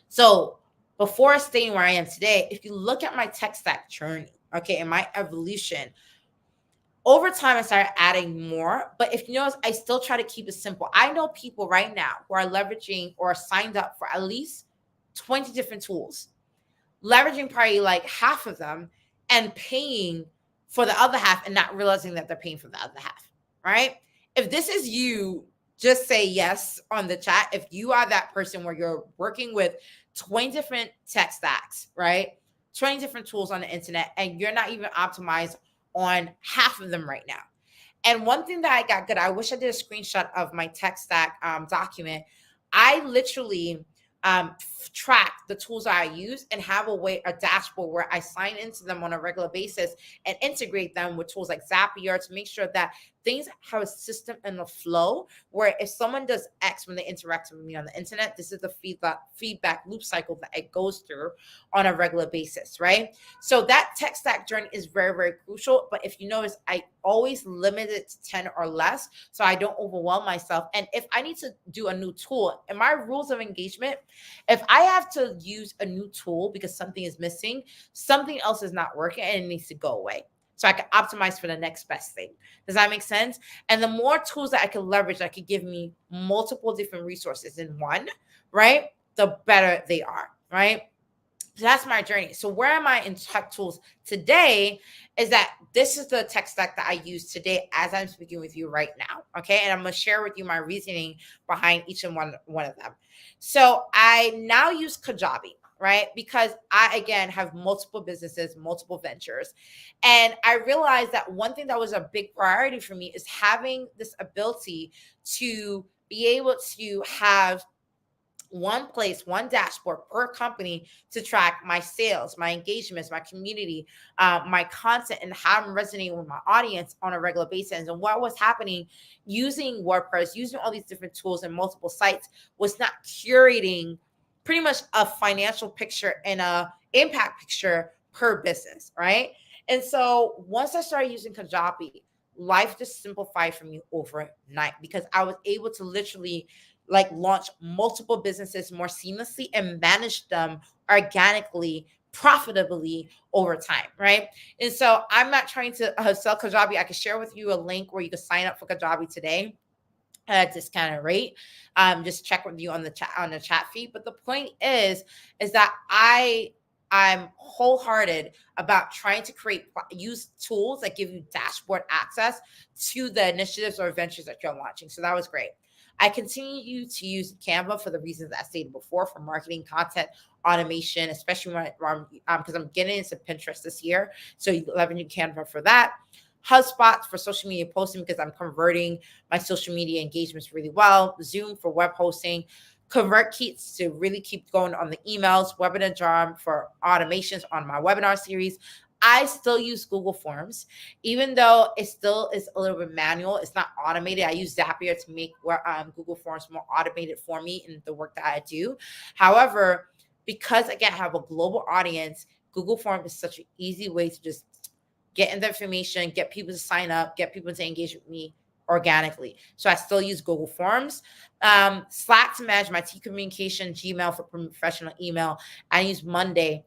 So before stating where I am today, if you look at my tech stack journey, okay, and my evolution, over time, I started adding more, but if you notice, I still try to keep it simple. I know people right now who are leveraging or signed up for at least 20 different tools, leveraging probably half of them and paying for the other half and not realizing that they're paying for the other half, right? If this is you, just say yes on the chat. If you are that person where you're working with 20 different tech stacks, right? 20 different tools on the internet, and you're not even optimized on half of them right now. And one thing that I got good, I wish I did a screenshot of my tech stack document. I literally track the tools that I use and have a dashboard where I sign into them on a regular basis and integrate them with tools like Zapier to make sure that things have a system and a flow where if someone does X when they interact with me on the internet, this is the feedback loop cycle that it goes through on a regular basis, right? So that tech stack journey is very, very crucial. But if you notice, I always limit it to 10 or less so I don't overwhelm myself. And if I need to do a new tool, in my rules of engagement, if I have to use a new tool because something is missing, something else is not working and it needs to go away. so I can optimize for the next best thing. Does that make sense? And the more tools that I can leverage that could give me multiple different resources in one, right, the better they are, right? So that's my journey. So where am I in tech tools today is that this is the tech stack that I use today as I'm speaking with you right now. Okay. And I'm going to share with you my reasoning behind each and one of them. So I now use Kajabi, right? Because I, again, have multiple businesses, multiple ventures. And I realized that one thing that was a big priority for me is having this ability to be able to have one place, one dashboard per company to track my sales, my engagements, my community, my content, and how I'm resonating with my audience on a regular basis. And what was happening using WordPress, using all these different tools and multiple sites was not curating pretty much a financial picture and a impact picture per business, right? And so once I started using Kajabi, life just simplified for me overnight because I was able to literally like launch multiple businesses more seamlessly and manage them organically, profitably over time, right? And so I'm not trying to sell Kajabi. I can share with you a link where you can sign up for Kajabi today at a discounted rate. Just check with you on the chat feed. But the point is that I'm wholehearted about trying to use tools that give you dashboard access to the initiatives or ventures that you're launching. So that was great. I continue to use Canva for the reasons I stated before, for marketing, content, automation, especially when because I'm getting into Pinterest this year. So leveraging Canva for that. HubSpot for social media posting because I'm converting my social media engagements really well. Zoom for web hosting. ConvertKit to really keep going on the emails. Webinar Jar for automations on my webinar series. I still use Google Forms, even though it still is a little bit manual. It's not automated. I use Zapier to make Google Forms more automated for me in the work that I do. However, because again, I have a global audience, Google Forms is such an easy way to just get in the information, get people to sign up, get people to engage with me organically. So I still use Google Forms. Slack to manage my team communication, Gmail for professional email. I use Monday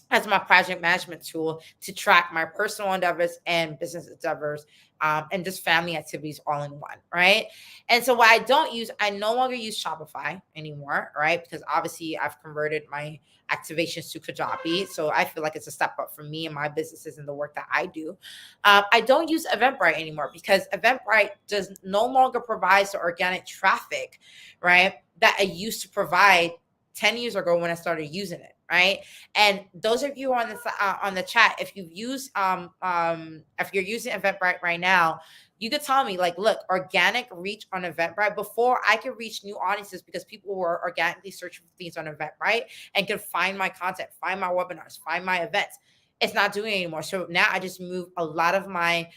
as my project management tool to track my personal endeavors and business endeavors, and just family activities all in one, right? And so what I don't use, I no longer use Shopify anymore, right? Because obviously I've converted my activations to Kajabi. So I feel like it's a step up for me and my businesses and the work that I do. I don't use Eventbrite anymore because Eventbrite does no longer provides the organic traffic, right? That I used to provide 10 years ago when I started using it. Right. And those of you on the chat, if you've used if you're using Eventbrite right now, you could tell me like, look, organic reach on Eventbrite. Before I could reach new audiences because people were organically searching for things on Eventbrite and could find my content, find my webinars, find my events. It's not doing it anymore. So now I just move a lot of my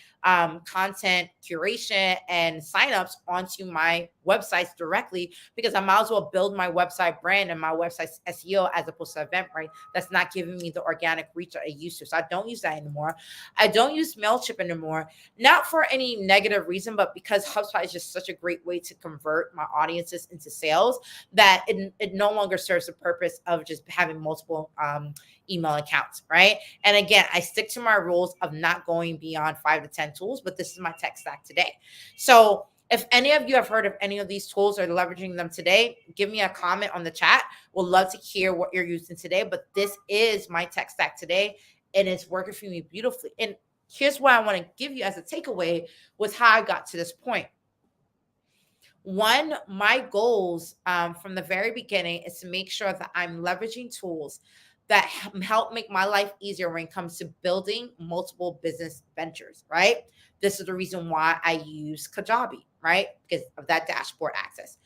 content curation and signups onto my websites directly because I might as well build my website brand and my website SEO as opposed to Eventbrite that's not giving me the organic reach that I used to. So I don't use that anymore. I don't use MailChimp anymore, not for any negative reason, but because HubSpot is just such a great way to convert my audiences into sales that it no longer serves the purpose of just having multiple email accounts, right? And again, I stick to my rules of not going beyond 5 to 10 tools, but this is my tech stack today. So if any of you have heard of any of these tools or leveraging them today, give me a comment on the chat. We'll love to hear what you're using today, but this is my tech stack today and it's working for me beautifully. And here's what I want to give you as a takeaway was how I got to this point. One, my goals from the very beginning is to make sure that I'm leveraging tools that help make my life easier when it comes to building multiple business ventures, right? This is the reason why I use Kajabi, right? Because of that dashboard access.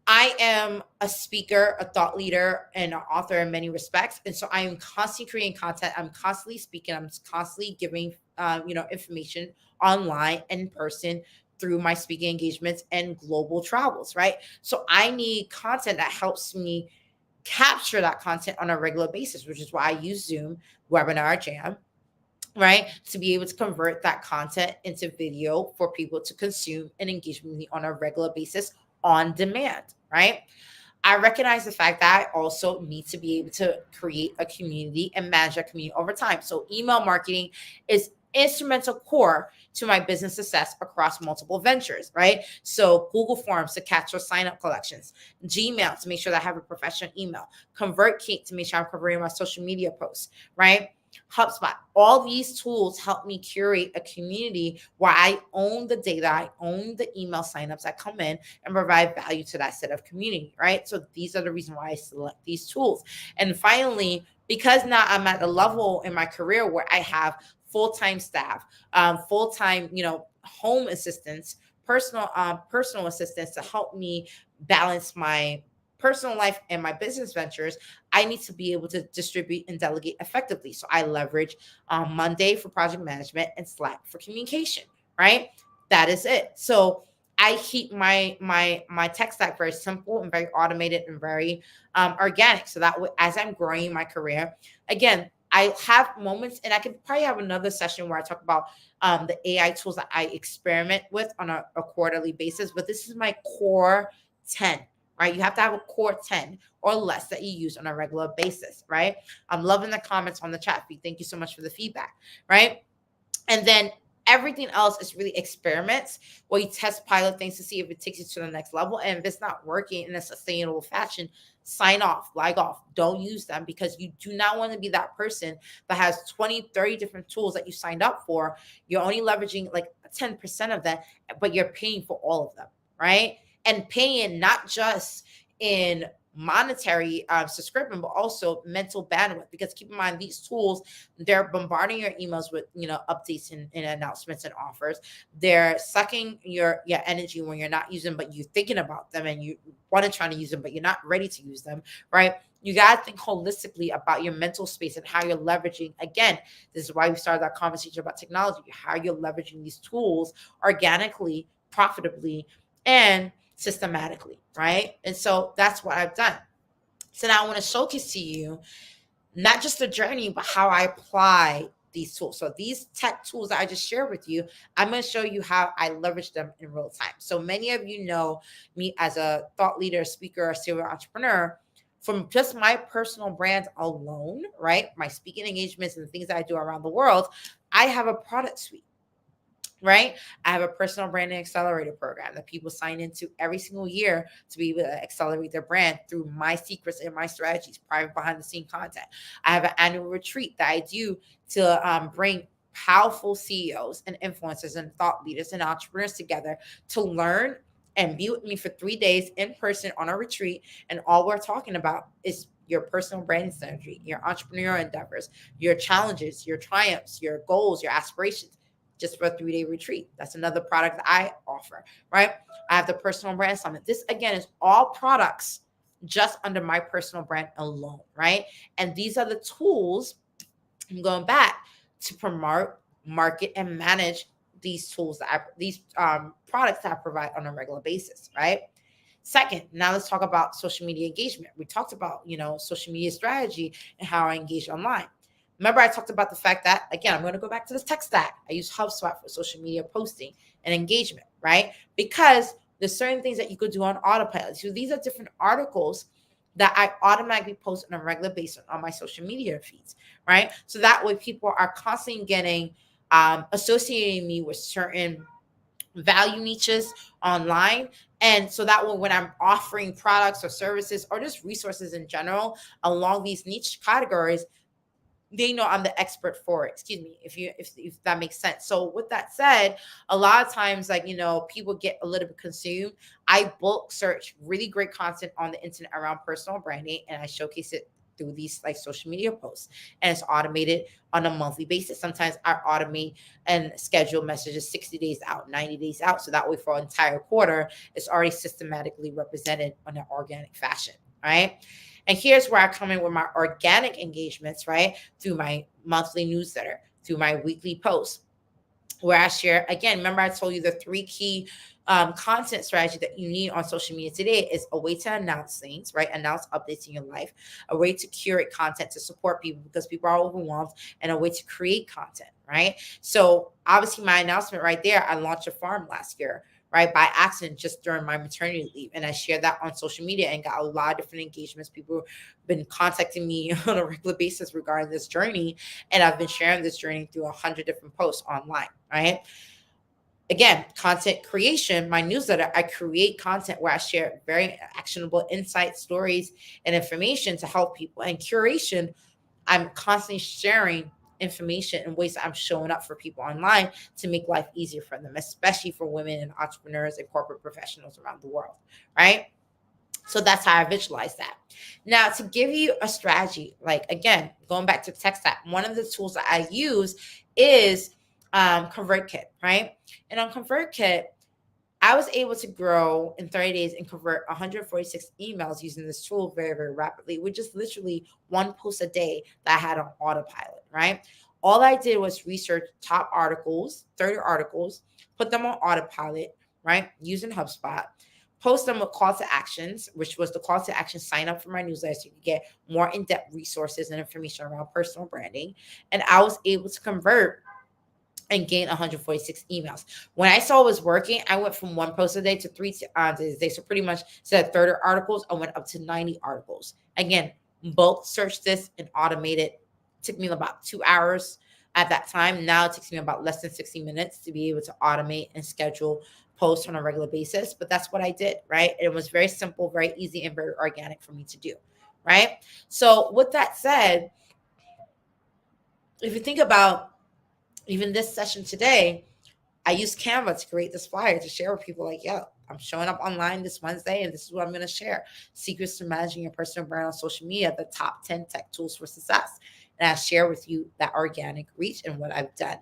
I am a speaker, a thought leader, and an author in many respects. And so I am constantly creating content. I'm constantly speaking. I'm constantly giving, information online and in person through my speaking engagements and global travels, right? So I need content that helps me capture that content on a regular basis, which is why I use Zoom, Webinar Jam, right? To be able to convert that content into video for people to consume and engage with me on a regular basis on demand, right? I recognize the fact that I also need to be able to create a community and manage a community over time. So email marketing is instrumental core to my business success across multiple ventures, right? So Google Forms to catch your sign up collections, Gmail to make sure that I have a professional email, ConvertKit to make sure I'm covering my social media posts, right? HubSpot. All these tools help me curate a community where I own the data, I own the email signups that come in and provide value to that set of community, right? So these are the reason why I select these tools. And finally, because now I'm at a level in my career where I have full-time staff, full-time, home assistants, personal assistants to help me balance my personal life and my business ventures. I need to be able to distribute and delegate effectively. So I leverage Monday for project management and Slack for communication, right? That is it. So I keep my tech stack very simple and very automated and very organic. So that as I'm growing my career, again, I have moments, and I could probably have another session where I talk about the AI tools that I experiment with on a quarterly basis. But this is my core 10, right? You have to have a core 10 or less that you use on a regular basis, right? I'm loving the comments on the chat feed. Thank you so much for the feedback, right? And then everything else is really experiments where you test pilot things to see if it takes you to the next level. And if it's not working in a sustainable fashion, sign off, flag off. Don't use them, because you do not want to be that person that has 20, 30 different tools that you signed up for. You're only leveraging like 10% of that, but you're paying for all of them, right? And paying not just in monetary subscription, but also mental bandwidth. Because keep in mind, these tools, they're bombarding your emails with updates and announcements and offers. They're sucking your energy when you're not using, but you're thinking about them and you want to try to use them, but you're not ready to use them, right? You got to think holistically about your mental space and how you're leveraging. Again, this is why we started that conversation about technology, how you're leveraging these tools organically, profitably, and systematically, right? And so that's what I've done. So now I want to showcase to you not just the journey, but how I apply these tools. So these tech tools that I just shared with you, I'm going to show you how I leverage them in real time. So many of you know me as a thought leader, speaker, serial entrepreneur. From just my personal brand alone, right? My speaking engagements and the things that I do around the world, I have a product suite, right? I have a personal branding accelerator program that people sign into every single year to be able to accelerate their brand through my secrets and my strategies, private behind the scene content. I have an annual retreat that I do to bring powerful CEOs and influencers and thought leaders and entrepreneurs together to learn and be with me for 3 days in person on a retreat. And all we're talking about is your personal branding strategy, your entrepreneurial endeavors, your challenges, your triumphs, your goals, your aspirations, just for a 3-day retreat. That's another product that I offer, right? I have the personal brand summit. This again is all products just under my personal brand alone, right? And these are the tools I'm going back to promote, market, and manage these tools these products that I provide on a regular basis, right? Second, now let's talk about social media engagement. We talked about, social media strategy and how I engage online. Remember, I talked about the fact that, again, I'm going to go back to this tech stack. I use HubSpot for social media posting and engagement, right? Because there's certain things that you could do on autopilot. So these are different articles that I automatically post on a regular basis on my social media feeds, right? So that way people are constantly getting associating me with certain value niches online. And so that way, when I'm offering products or services or just resources in general along these niche categories, they know I'm the expert for it. Excuse me, if that makes sense. So with that said, a lot of times, people get a little bit consumed. I bulk search really great content on the internet around personal branding, and I showcase it through these social media posts. And it's automated on a monthly basis. Sometimes I automate and schedule messages 60 days out, 90 days out. So that way for an entire quarter, it's already systematically represented on an organic fashion, right? And here's where I come in with my organic engagements, right? Through my monthly newsletter, through my weekly posts, where I share, again, remember I told you the 3 key content strategy that you need on social media today is a way to announce things, right? Announce updates in your life, a way to curate content to support people because people are overwhelmed, and a way to create content, right? So obviously my announcement right there, I launched a farm last year, right? By accident, just during my maternity leave. And I shared that on social media and got a lot of different engagements. People have been contacting me on a regular basis regarding this journey. And I've been sharing this journey through 100 different posts online, right? Again, content creation, my newsletter, I create content where I share very actionable insights, stories, and information to help people. And curation, I'm constantly sharing information in ways that I'm showing up for people online to make life easier for them, especially for women and entrepreneurs and corporate professionals around the world, right? So that's how I visualize that. Now, to give you a strategy, like again, going back to TechStack, one of the tools that I use is ConvertKit, right? And on ConvertKit, I was able to grow in 30 days and convert 146 emails using this tool very, very rapidly, which is literally one post a day that I had on autopilot, right? All I did was research top articles, 30 articles, put them on autopilot, right? Using HubSpot, post them with call to actions, which was the call to action, sign up for my newsletter so you can get more in-depth resources and information around personal branding. And I was able to convert and gain 146 emails. When I saw it was working, I went from one post a day to three a day. So pretty much instead of 30 articles, I went up to 90 articles. Again, bulk search this and automate it. Took me about 2 hours at that time. Now it takes me about less than 60 minutes to be able to automate and schedule posts on a regular basis. But that's what I did, right? It was very simple, very easy, and very organic for me to do, right? So with that said, if you think about even this session today, I used Canva to create this flyer to share with people like, yo, I'm showing up online this Wednesday and this is what I'm going to share. Secrets to managing your personal brand on social media, the top 10 tech tools for success. And I share with you that organic reach and what I've done.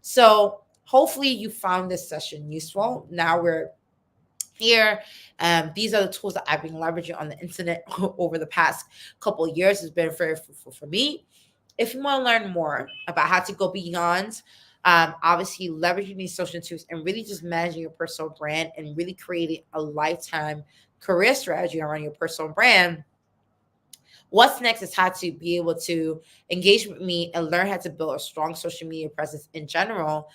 So hopefully you found this session useful. Now we're here. These are the tools that I've been leveraging on the internet over the past couple of years. It's been very fruitful for me. If you want to learn more about how to go beyond, obviously leveraging these social tools and really just managing your personal brand and really creating a lifetime career strategy around your personal brand, what's next is how to be able to engage with me and learn how to build a strong social media presence in general.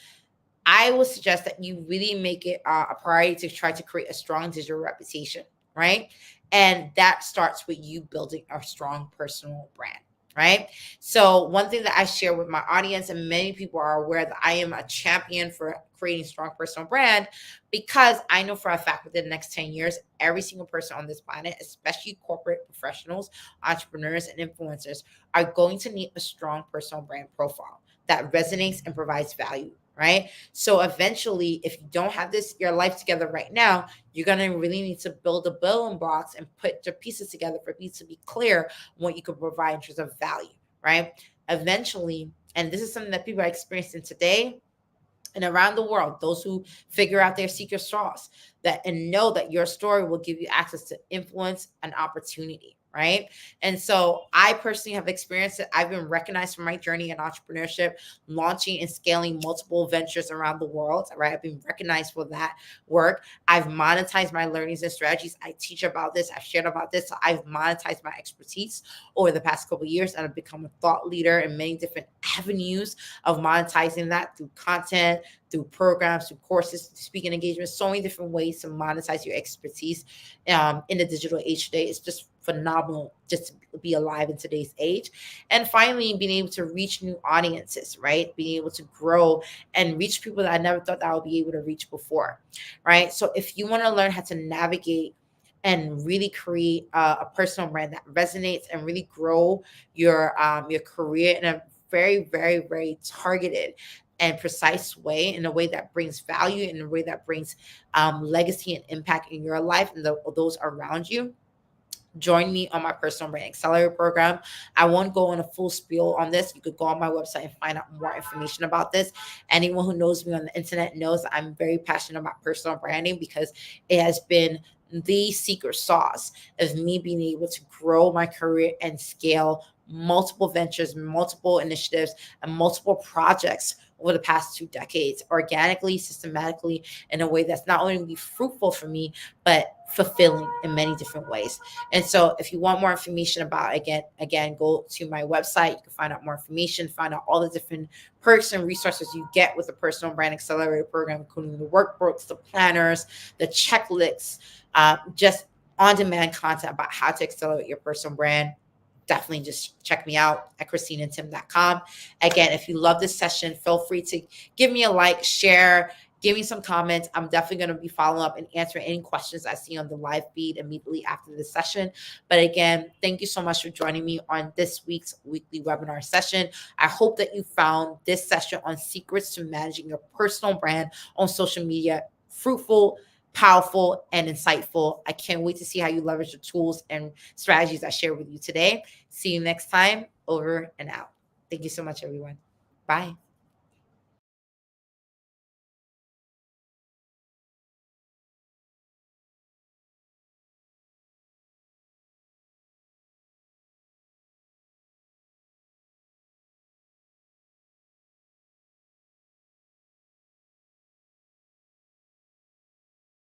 I would suggest that you really make it a priority to try to create a strong digital reputation, right? And that starts with you building a strong personal brand, right? So one thing that I share with my audience, and many people are aware that I am a champion for creating strong personal brand, because I know for a fact within the next 10 years, every single person on this planet, especially corporate professionals, entrepreneurs, and influencers, are going to need a strong personal brand profile that resonates and provides value, right? So eventually, if you don't have your life together right now, you're going to really need to build the building blocks and put the pieces together for you to be clear on what you can provide in terms of value, right? Eventually, and this is something that people are experiencing today and around the world, those who figure out their secret sauce that and know that your story will give you access to influence and opportunity, right? And so I personally have experienced it. I've been recognized for my journey in entrepreneurship, launching and scaling multiple ventures around the world, right? I've been recognized for that work. I've monetized my learnings and strategies. I teach about this. I've shared about this. So I've monetized my expertise over the past couple of years, and I've become a thought leader in many different avenues of monetizing that through content, through programs, through courses, through speaking engagements, so many different ways to monetize your expertise in the digital age today. It's just phenomenal just to be alive in today's age. And finally, being able to reach new audiences, right? Being able to grow and reach people that I never thought that I would be able to reach before, right? So if you want to learn how to navigate and really create a personal brand that resonates and really grow your career in a very, very, very targeted and precise way, in a way that brings value, in a way that brings legacy and impact in your life and those around you, join me on my personal brand accelerator program. I won't go on a full spiel on this. You could go on my website and find out more information about this. Anyone who knows me on the internet knows that I'm very passionate about personal branding, because it has been the secret sauce of me being able to grow my career and scale multiple ventures, multiple initiatives, and multiple projects over the past 2 decades, organically, systematically, in a way that's not only going to be fruitful for me, but fulfilling in many different ways. And so if you want more information about, again, go to my website. You can find out more information, find out all the different perks and resources you get with the Personal Brand Accelerator program, including the workbooks, the planners, the checklists, just on-demand content about how to accelerate your personal brand. Definitely just check me out at ChristinaandTim.com. Again, if you love this session, feel free to give me a like, share, give me some comments. I'm definitely going to be following up and answering any questions I see on the live feed immediately after this session. But again, thank you so much for joining me on this week's weekly webinar session. I hope that you found this session on secrets to managing your personal brand on social media fruitful, powerful, and insightful. I can't wait to see how you leverage the tools and strategies I shared with you today. See you next time. Over and out. Thank you so much, everyone. Bye.